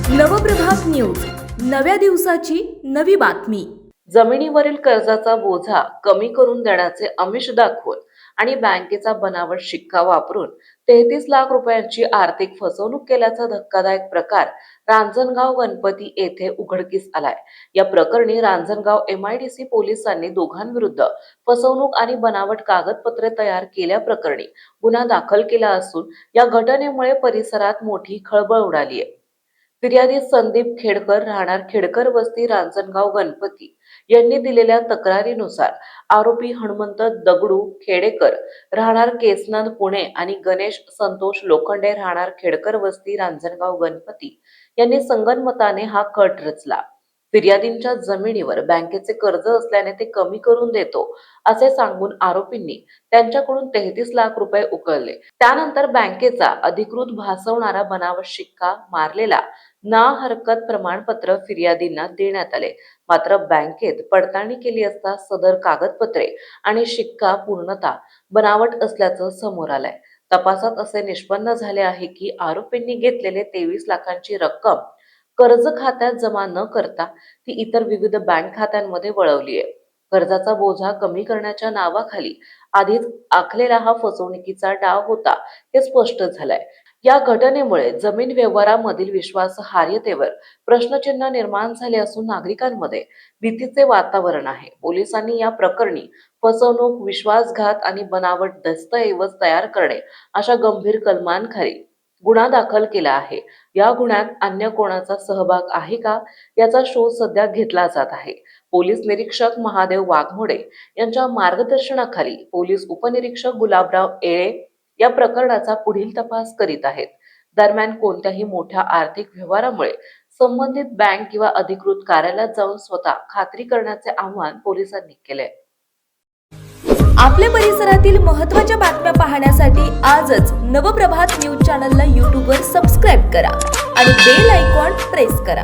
Nav Prabhat news, नव्या दिवसाची नवी बातमी। जमिनीवरील कर्जाचा बोझा कमी करून देण्याचे आमिष दाखवून आणि बँकेचा बनावट शिक्का वापरून 33 लाख रुपयांची आर्थिक फसवणूक केल्याचा धक्कादायक प्रकार रांजणगाव गणपती येथे उघडकीस आलाय। या प्रकरणी रांजणगाव MIDC पोलिसांनी दोघांविरुद्ध फसवणूक आणि बनावट कागदपत्रे तयार केल्याप्रकरणी गुन्हा दाखल केला असून या घटनेमुळे परिसरात मोठी खळबळ उडाली आहे। फिर्यादी संदीप खेडकर राहणार खेडकर वस्ती रांजणगाव गणपती यांनी दिलेल्या तक्रारीनुसार आरोपी हनुमंत दगडू खेडेकर राहणार केसनंद पुणे आणि गणेश संतोष लोखंडे राहणार खेडकर वस्ती रांजणगाव गणपती यांनी संगनमताने हा कट रचला। फिर्यादींच्या जमिनीवर बँकेचे कर्ज असल्याने ते कमी करून देतो असे सांगून आरोपींनी त्यांच्याकडून 33 लाख रुपये उकळले। त्यानंतर बँकेचा अधिकृत भासवणारा बनावट शिक्का मारलेला ना हरकत प्रमाणपत्र फिर्यादींना देण्यात आले। मात्र बँकेत पडताळणी केली असता सदर कागदपत्रे आणि शिक्का पूर्णतः बनावट असल्याचं समोर आलंय। तपासात असे निष्पन्न झाले आहे की आरोपींनी घेतलेले 23 लाखांची रक्कम कर्ज खात्यात जमा न करता ती इतर विविध बँक खात्यांमध्ये वळवली आहे। कर्जाचा बोझा कमी करण्याच्या नावाखाली आधीच आखलेला हा फसवणुकीचा डाव होता हे स्पष्ट झालंय। या घटनेमुळे जमीन व्यवहारामधील विश्वासार्हतेवर प्रश्नचिन्ह निर्माण झाले असून नागरिकांमध्ये भीतीचे वातावरण आहे। पोलिसांनी या प्रकरणी फसवणूक, विश्वासघात आणि बनावट दस्तऐवज तयार करणे अशा गंभीर कलमांखाली गुन्हा दाखल केला आहे। या गुन्ह्यात अन्य कोणाचा सहभाग आहे का याचा शोध सध्या घेतला जात आहे। पोलीस निरीक्षक महादेव वाघमोडे यांच्या मार्गदर्शनाखाली पोलीस उपनिरीक्षक गुलाबराव येळे या प्रकरणाचा पुढील तपास करीत आहेत। दरम्यान कोणत्याही मोठ्या आर्थिक व्यवहारामुळे संबंधित बँक किंवा अधिकृत कार्यालयात जाऊन स्वतः खात्री करण्याचे आवाहन पोलिसांनी केले। आपल्या परिसरातील महत्त्वाच्या बातम्या पाहण्यासाठी आजच नवप्रभात न्यूज चॅनलला YouTube वर सबस्क्राईब करा आणि बेल आयकॉन प्रेस करा।